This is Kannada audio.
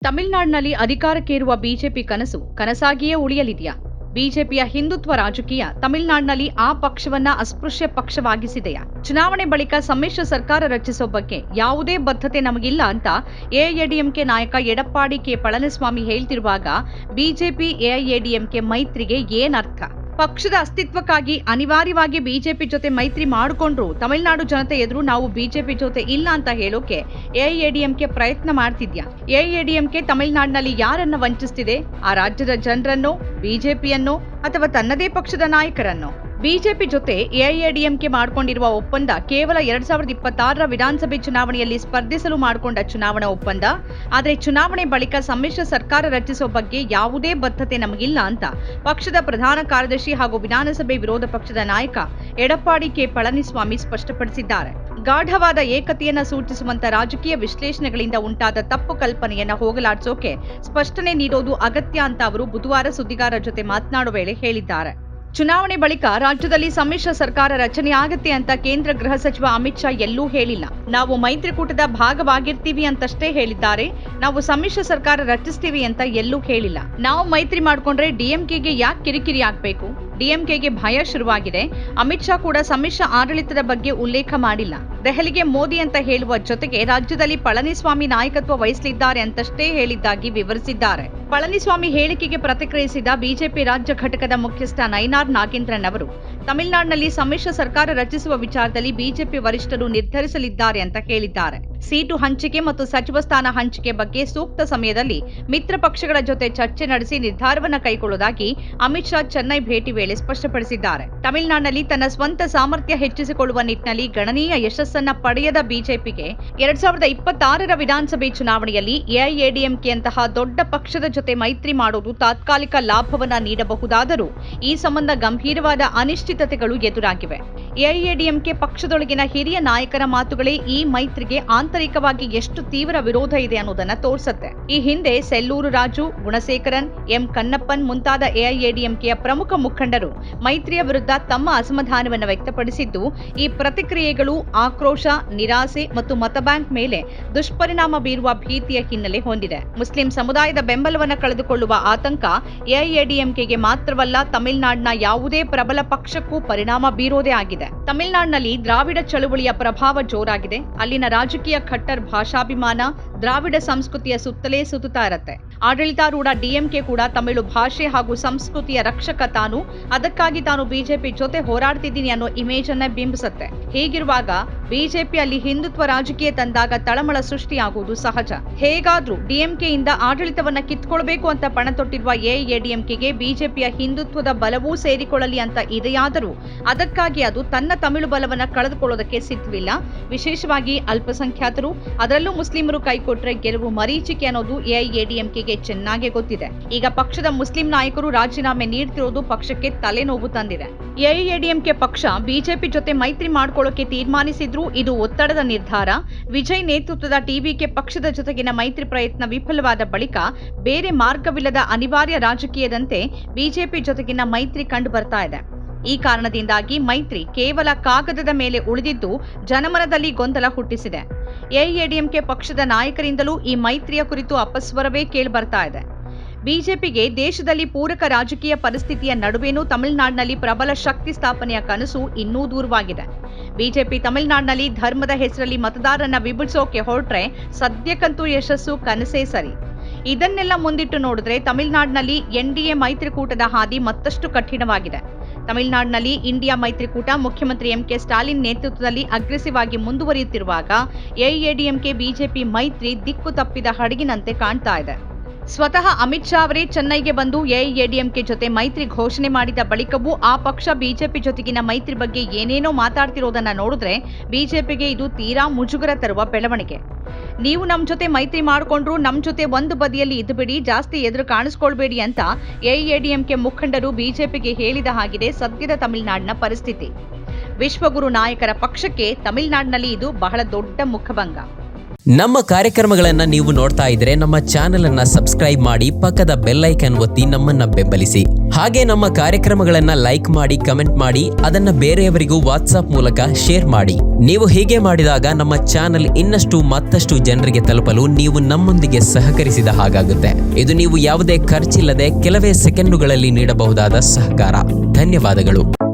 ತಮಿಳುನಾಡಿನಲ್ಲಿ ಅಧಿಕಾರಕ್ಕೇರುವ ಬಿಜೆಪಿ ಕನಸಾಗಿಯೇ ಉಳಿಯಲಿದೆಯಾ? ಬಿಜೆಪಿಯ ಹಿಂದುತ್ವ ರಾಜಕೀಯ ತಮಿಳುನಾಡಿನಲ್ಲಿ ಆ ಪಕ್ಷವನ್ನ ಅಸ್ಪೃಶ್ಯ ಪಕ್ಷವಾಗಿಸಿದೆಯಾ? ಚುನಾವಣೆ ಬಳಿಕ ಸಮ್ಮಿಶ್ರ ಸರ್ಕಾರ ರಚಿಸೋ ಬಗ್ಗೆ ಯಾವುದೇ ಬದ್ಧತೆ ನಮಗಿಲ್ಲ ಅಂತ ಎಐಎಡಿಎಂಕೆ ನಾಯಕ ಎಡಪ್ಪಾಡಿ ಕೆ ಪಳನಿಸ್ವಾಮಿ ಹೇಳ್ತಿರುವಾಗ ಬಿಜೆಪಿ ಎಐಎಡಿಎಂಕೆ ಮೈತ್ರಿಗೆ ಏನರ್ಥ? ಪಕ್ಷದ ಅಸ್ತಿತ್ವಕ್ಕಾಗಿ ಅನಿವಾರ್ಯವಾಗಿ ಬಿಜೆಪಿ ಜೊತೆ ಮೈತ್ರಿ ಮಾಡಿಕೊಂಡ್ರು ತಮಿಳುನಾಡು ಜನತೆ ಎದುರು ನಾವು ಬಿಜೆಪಿ ಜೊತೆ ಇಲ್ಲ ಅಂತ ಹೇಳೋಕೆ ಎಐಎಡಿಎಂಕೆ ಪ್ರಯತ್ನ ಮಾಡ್ತಿದ್ಯಾ? ಎಐಎಡಿಎಂಕೆ ತಮಿಳುನಾಡಿನಲ್ಲಿ ಯಾರನ್ನ ವಂಚಿಸ್ತಿದೆ? ಆ ರಾಜ್ಯದ ಜನರನ್ನೋ, ಬಿಜೆಪಿಯನ್ನೋ ಅಥವಾ ತನ್ನದೇ ಪಕ್ಷದ ನಾಯಕರನ್ನೋ? ಬಿಜೆಪಿ ಜೊತೆ ಎಐಎಡಿಎಂಕೆ ಮಾಡಿಕೊಂಡಿರುವ ಒಪ್ಪಂದ ಕೇವಲ 2026ರ ವಿಧಾನಸಭೆ ಚುನಾವಣೆಯಲ್ಲಿ ಸ್ಪರ್ಧಿಸಲು ಮಾಡಿಕೊಂಡ ಚುನಾವಣಾ ಒಪ್ಪಂದ. ಆದರೆ ಚುನಾವಣೆ ಬಳಿಕ ಸಮ್ಮಿಶ್ರ ಸರ್ಕಾರ ರಚಿಸುವ ಬಗ್ಗೆ ಯಾವುದೇ ಬದ್ಧತೆ ನಮಗಿಲ್ಲ ಅಂತ ಪಕ್ಷದ ಪ್ರಧಾನ ಕಾರ್ಯದರ್ಶಿ ಹಾಗೂ ವಿಧಾನಸಭೆ ವಿರೋಧ ಪಕ್ಷದ ನಾಯಕ ಎಡಪ್ಪಾಡಿ ಕೆ ಪಳನಿಸ್ವಾಮಿ ಸ್ಪಷ್ಟಪಡಿಸಿದ್ದಾರೆ. ಗಾಢವಾದ ಏಕತೆಯನ್ನ ಸೂಚಿಸುವಂತ ರಾಜಕೀಯ ವಿಶ್ಲೇಷಣೆಗಳಿಂದ ಉಂಟಾದ ತಪ್ಪು ಕಲ್ಪನೆಯನ್ನ ಹೋಗಲಾಡಿಸೋಕೆ ಸ್ಪಷ್ಟನೆ ನೀಡೋದು ಅಗತ್ಯ ಅಂತ ಅವರು ಬುಧವಾರ ಸುದ್ದಿಗಾರರ ಜೊತೆ ಮಾತನಾಡುವ ವೇಳೆ ಹೇಳಿದ್ದಾರೆ. ಚುನಾವಣೆ ಬಳಿಕ ರಾಜ್ಯದಲ್ಲಿ ಸಮ್ಮಿಶ್ರ ಸರ್ಕಾರ ರಚನೆ ಆಗತ್ತೆ ಅಂತ ಕೇಂದ್ರ ಗೃಹ ಸಚಿವ ಅಮಿತ್ ಶಾ ಎಲ್ಲೂ ಹೇಳಿಲ್ಲ. ನಾವು ಮೈತ್ರಿಕೂಟದ ಭಾಗವಾಗಿರ್ತೀವಿ ಅಂತಷ್ಟೇ ಹೇಳಿದ್ದಾರೆ. ನಾವು ಸಮ್ಮಿಶ್ರ ಸರ್ಕಾರ ರಚಿಸ್ತೀವಿ ಅಂತ ಎಲ್ಲೂ ಹೇಳಿಲ್ಲ. ನಾವು ಮೈತ್ರಿ ಮಾಡ್ಕೊಂಡ್ರೆ ಡಿಎಂಕೆಗೆ ಯಾಕೆ ಕಿರಿಕಿರಿ ಆಗ್ಬೇಕು? ಡಿಎಂಕೆಗೆ ಭಯ ಶುರುವಾಗಿದೆ. ಅಮಿತ್ ಶಾ ಕೂಡ ಸಮ್ಮಿಶ್ರ ಆಡಳಿತದ ಬಗ್ಗೆ ಉಲ್ಲೇಖ ಮಾಡಿಲ್ಲ. ದೆಹಲಿಗೆ ಮೋದಿ ಅಂತ ಹೇಳುವ ಜೊತೆಗೆ ರಾಜ್ಯದಲ್ಲಿ ಪಳನಿಸ್ವಾಮಿ ನಾಯಕತ್ವ ವಹಿಸಲಿದ್ದಾರೆ ಅಂತಷ್ಟೇ ಹೇಳಿದ್ದಾಗಿ ವಿವರಿಸಿದ್ದಾರೆ. ಪಳನಿಸ್ವಾಮಿ ಹೇಳಿಕೆಗೆ ಪ್ರತಿಕ್ರಿಯಿಸಿದ ಬಿಜೆಪಿ ರಾಜ್ಯ ಘಟಕದ ಮುಖ್ಯಸ್ಥ ನೈನಾರ್ ನಾಗೇಂದ್ರನ್ ಅವರು ತಮಿಳುನಾಡಿನಲ್ಲಿ ಸಮ್ಮಿಶ್ರ ಸರ್ಕಾರ ರಚಿಸುವ ವಿಚಾರದಲ್ಲಿ ಬಿಜೆಪಿ ವರಿಷ್ಠರು ನಿರ್ಧರಿಸಲಿದ್ದಾರೆ ಅಂತ ಹೇಳಿದ್ದಾರೆ. ಸೀಟು ಹಂಚಿಕೆ ಮತ್ತು ಸಚಿವ ಸ್ಥಾನ ಹಂಚಿಕೆ ಬಗ್ಗೆ ಸೂಕ್ತ ಸಮಯದಲ್ಲಿ ಮಿತ್ರ ಪಕ್ಷಗಳ ಜೊತೆ ಚರ್ಚೆ ನಡೆಸಿ ನಿರ್ಧಾರವನ್ನ ಕೈಗೊಳ್ಳುವುದಾಗಿ ಅಮಿತ್ ಶಾ ಚೆನ್ನೈ ಭೇಟಿ ವೇಳೆ ಸ್ಪಷ್ಟಪಡಿಸಿದ್ದಾರೆ. ತಮಿಳುನಾಡಿನಲ್ಲಿ ತನ್ನ ಸ್ವಂತ ಸಾಮರ್ಥ್ಯ ಹೆಚ್ಚಿಸಿಕೊಳ್ಳುವ ನಿಟ್ಟಿನಲ್ಲಿ ಗಣನೀಯ ಯಶಸ್ಸನ್ನ ಪಡೆಯದ ಬಿಜೆಪಿಗೆ 2026ರ ವಿಧಾನಸಭೆ ಚುನಾವಣೆಯಲ್ಲಿ ಎಐಎಡಿಎಂಕೆಯಂತಹ ದೊಡ್ಡ ಪಕ್ಷದ ಜೊತೆ ಮೈತ್ರಿ ಮಾಡೋದು ತಾತ್ಕಾಲಿಕ ಲಾಭವನ್ನ ನೀಡಬಹುದಾದರೂ ಈ ಸಂಬಂಧ ಗಂಭೀರವಾದ ಅನಿಶ್ಚಿತತೆಗಳು ಎದುರಾಗಿವೆ. ಎಐಎಡಿಎಂಕೆ ಪಕ್ಷದೊಳಗಿನ ಹಿರಿಯ ನಾಯಕರ ಮಾತುಗಳೇ ಈ ಮೈತ್ರಿಗೆ ಆಂತರಿಕವಾಗಿ ಎಷ್ಟು ತೀವ್ರ ವಿರೋಧ ಇದೆ ಅನ್ನೋದನ್ನ ತೋರಿಸುತ್ತೆ. ಈ ಹಿಂದೆ ಸೆಲ್ಲೂರು ರಾಜು, ಗುಣಶೇಖರನ್, ಎಂ ಕನ್ನಪ್ಪನ್ ಮುಂತಾದ ಎಐಎಡಿಎಂಕೆಯ ಪ್ರಮುಖ ಮುಖಂಡರು ಮೈತ್ರಿಯ ವಿರುದ್ಧ ತಮ್ಮ ಅಸಮಾಧಾನವನ್ನು ವ್ಯಕ್ತಪಡಿಸಿದ್ದು, ಈ ಪ್ರತಿಕ್ರಿಯೆಗಳು ಆಕ್ರೋಶ, ನಿರಾಸೆ ಮತ್ತು ಮತಬ್ಯಾಂಕ್ ಮೇಲೆ ದುಷ್ಪರಿಣಾಮ ಬೀರುವ ಭೀತಿಯ ಹಿನ್ನೆಲೆ ಹೊಂದಿದೆ. ಮುಸ್ಲಿಂ ಸಮುದಾಯದ ಬೆಂಬಲವನ್ನು ಕಳೆದುಕೊಳ್ಳುವ ಆತಂಕ ಎಐಎಡಿಎಂಕೆಗೆ ಮಾತ್ರವಲ್ಲ, ತಮಿಳುನಾಡಿನ ಯಾವುದೇ ಪ್ರಬಲ ಪಕ್ಷಕ್ಕೂ ಪರಿಣಾಮ ಬೀರೋದೇ ಆಗಿದೆ. ತಮಿಳುನಾಡಿನಲ್ಲಿ ದ್ರಾವಿಡ ಚಳುವಳಿಯ ಪ್ರಭಾವ ಜೋರಾಗಿದೆ. ಅಲ್ಲಿನ ರಾಜಕೀಯ ಖಟ್ಟರ್ ಭಾಷಾಭಿಮಾನ, ದ್ರಾವಿಡ ಸಂಸ್ಕೃತಿಯ ಸುತ್ತಲೇ ಸುತ್ತುತ್ತಾ ಇರುತ್ತೆ. ಆಡಳಿತಾರೂಢ ಡಿಎಂಕೆ ಕೂಡ ತಮಿಳು ಭಾಷೆ ಹಾಗೂ ಸಂಸ್ಕೃತಿಯ ರಕ್ಷಕ ತಾನು, ಅದಕ್ಕಾಗಿ ತಾನು ಬಿಜೆಪಿ ಜೊತೆ ಹೋರಾಡ್ತಿದ್ದೀನಿ ಅನ್ನೋ ಇಮೇಜ್ ಅನ್ನ ಬಿಂಬಿಸುತ್ತೆ. ಹೀಗಿರುವಾಗ ಬಿಜೆಪಿ ಅಲ್ಲಿ ಹಿಂದುತ್ವ ರಾಜಕೀಯ ತಂದಾಗ ತಳಮಳ ಸೃಷ್ಟಿಯಾಗುವುದು ಸಹಜ. ಹೇಗಾದ್ರೂ ಡಿಎಂಕೆಯಿಂದ ಆಡಳಿತವನ್ನ ಕಿತ್ಕೊಳ್ಬೇಕು ಅಂತ ಪಣ ತೊಟ್ಟಿರುವ ಎಐಎಡಿಎಂಕೆಗೆ ಬಿಜೆಪಿಯ ಹಿಂದುತ್ವದ ಬಲವೂ ಸೇರಿಕೊಳ್ಳಲಿ ಅಂತ ಇದೆಯಾದರೂ ಅದಕ್ಕಾಗಿ ಅದು ತನ್ನ ತಮಿಳು ಬಲವನ್ನ ಕಳೆದುಕೊಳ್ಳೋದಕ್ಕೆ ಸಿದ್ಧವಿಲ್ಲ. ವಿಶೇಷವಾಗಿ ಅಲ್ಪಸಂಖ್ಯಾತರು, ಅದರಲ್ಲೂ ಮುಸ್ಲಿಮರು ಕೈಕೊಟ್ರೆ ಗೆಲುವು ಮರೀಚಿಕೆ ಅನ್ನೋದು ಎಐಎಡಿಎಂಕೆಗೆ ಚೆನ್ನಾಗಿ ಗೊತ್ತಿದೆ. ಈಗ ಪಕ್ಷದ ಮುಸ್ಲಿಂ ನಾಯಕರು ರಾಜೀನಾಮೆ ನೀಡ್ತಿರೋದು ಪಕ್ಷಕ್ಕೆ ತಲೆನೋವು ತಂದಿದೆ. ಎಐಎಡಿಎಂಕೆ ಪಕ್ಷ ಬಿಜೆಪಿ ಜೊತೆ ಮೈತ್ರಿ ಮಾಡ್ಕೊಳ್ಳೋಕೆ ತೀರ್ಮಾನಿಸಿದ್ರು ಇದು ಒತ್ತಡದ ನಿರ್ಧಾರ. ವಿಜಯ್ ನೇತೃತ್ವದ ಟಿವಿಕೆ ಪಕ್ಷದ ಜೊತೆಗಿನ ಮೈತ್ರಿ ಪ್ರಯತ್ನ ವಿಫಲವಾದ ಬಳಿಕ ಬೇರೆ ಮಾರ್ಗವಿಲ್ಲದ ಅನಿವಾರ್ಯ ರಾಜಕೀಯದಂತೆ ಬಿಜೆಪಿ ಜೊತೆಗಿನ ಮೈತ್ರಿ ಕಂಡು ಬರ್ತಾ ಇದೆ. ಈ ಕಾರಣದಿಂದಾಗಿ ಮೈತ್ರಿ ಕೇವಲ ಕಾಗದದ ಮೇಲೆ ಉಳಿದಿದ್ದು ಜನಮನದಲ್ಲಿ ಗೊಂದಲ ಹುಟ್ಟಿಸಿದೆ. ಎಐಎಡಿಎಂಕೆ ಪಕ್ಷದ ನಾಯಕರಿಂದಲೂ ಈ ಮೈತ್ರಿಯ ಕುರಿತು ಅಪಸ್ವರವೇ ಕೇಳಿಬರ್ತಾ ಇದೆ. ಬಿಜೆಪಿಗೆ ದೇಶದಲ್ಲಿ ಪೂರಕ ರಾಜಕೀಯ ಪರಿಸ್ಥಿತಿಯ ನಡುವೆನೂ ತಮಿಳುನಾಡಿನಲ್ಲಿ ಪ್ರಬಲ ಶಕ್ತಿ ಸ್ಥಾಪನೆಯ ಕನಸು ಇನ್ನೂ ದೂರವಾಗಿದೆ. ಬಿಜೆಪಿ ತಮಿಳುನಾಡಿನಲ್ಲಿ ಧರ್ಮದ ಹೆಸರಲ್ಲಿ ಮತದಾರರನ್ನ ವಿಭಜಿಸೋಕೆ ಹೊರಟ್ರೆ ಸದ್ಯಕ್ಕಂತೂ ಯಶಸ್ಸು ಕನಸೇ ಸರಿ. ಇದನ್ನೆಲ್ಲ ಮುಂದಿಟ್ಟು ನೋಡಿದ್ರೆ ತಮಿಳುನಾಡಿನಲ್ಲಿ ಎನ್ಡಿಎ ಮೈತ್ರಿಕೂಟದ ಹಾದಿ ಮತ್ತಷ್ಟು ಕಠಿಣವಾಗಿದೆ. ತಮಿಳುನಾಡಿನಲ್ಲಿ ಇಂಡಿಯಾ ಮೈತ್ರಿಕೂಟ ಮುಖ್ಯಮಂತ್ರಿ ಎಂಕೆ ಸ್ಟಾಲಿನ್ ನೇತೃತ್ವದಲ್ಲಿ ಅಗ್ರೆಸಿವ್ ಆಗಿ ಮುಂದುವರಿಯುತ್ತಿರುವಾಗ ಎಐಎಡಿಎಂಕೆ ಬಿಜೆಪಿ ಮೈತ್ರಿ ದಿಕ್ಕು ತಪ್ಪಿದ ಹಡಗಿನಂತೆ ಕಾಣ್ತಾ ಇದೆ. ಸ್ವತಃ ಅಮಿತ್ ಶಾ ಅವರೇ ಚೆನ್ನೈಗೆ ಬಂದು ಎಐಎಡಿಎಂಕೆ ಜೊತೆ ಮೈತ್ರಿ ಘೋಷಣೆ ಮಾಡಿದ ಬಳಿಕವೂ ಆ ಪಕ್ಷ ಬಿಜೆಪಿ ಜೊತೆಗಿನ ಮೈತ್ರಿ ಬಗ್ಗೆ ಏನೇನೋ ಮಾತಾಡ್ತಿರೋದನ್ನ ನೋಡಿದ್ರೆ ಬಿಜೆಪಿಗೆ ಇದು ತೀರಾ ಮುಜುಗರ ತರುವ ಬೆಳವಣಿಗೆ. ನೀವು ನಮ್ ಜೊತೆ ಮೈತ್ರಿ ಮಾಡಿಕೊಂಡ್ರು ನಮ್ ಜೊತೆ ಒಂದು ಬದಿಯಲ್ಲಿ ಇದ್ದುಬಿಡಿ, ಜಾಸ್ತಿ ಎದುರು ಕಾಣಿಸ್ಕೊಳ್ಬೇಡಿ ಅಂತ ಎಐಎಡಿಎಂಕೆ ಮುಖಂಡರು ಬಿಜೆಪಿಗೆ ಹೇಳಿದ ಹಾಗಿದೆ ಸದ್ಯದ ತಮಿಳುನಾಡಿನ ಪರಿಸ್ಥಿತಿ. ವಿಶ್ವಗುರು ನಾಯಕರ ಪಕ್ಷಕ್ಕೆ ತಮಿಳುನಾಡಿನಲ್ಲಿ ಇದು ಬಹಳ ದೊಡ್ಡ ಮುಖಭಂಗ. ನಮ್ಮ ಕಾರ್ಯಕ್ರಮಗಳನ್ನ ನೀವು ನೋಡ್ತಾ ಇದ್ರೆ ನಮ್ಮ ಚಾನೆಲ್ ಅನ್ನ ಸಬ್ಸ್ಕ್ರೈಬ್ ಮಾಡಿ, ಪಕ್ಕದ ಬೆಲ್ ಐಕಾನ್ ಒತ್ತಿ ನಮ್ಮನ್ನ ಬೆಂಬಲಿಸಿ. ಹಾಗೆ ನಮ್ಮ ಕಾರ್ಯಕ್ರಮಗಳನ್ನ ಲೈಕ್ ಮಾಡಿ, ಕಮೆಂಟ್ ಮಾಡಿ, ಅದನ್ನ ಬೇರೆಯವರಿಗೂ ವಾಟ್ಸ್ಆಪ್ ಮೂಲಕ ಶೇರ್ ಮಾಡಿ. ನೀವು ಹೀಗೆ ಮಾಡಿದಾಗ ನಮ್ಮ ಚಾನೆಲ್ ಮತ್ತಷ್ಟು ಜನರಿಗೆ ತಲುಪಲು ನೀವು ನಮ್ಮೊಂದಿಗೆ ಸಹಕರಿಸಿದ ಹಾಗಾಗುತ್ತೆ. ಇದು ನೀವು ಯಾವುದೇ ಖರ್ಚಿಲ್ಲದೆ ಕೆಲವೇ ಸೆಕೆಂಡುಗಳಲ್ಲಿ ನೀಡಬಹುದಾದ ಸಹಕಾರ. ಧನ್ಯವಾದಗಳು.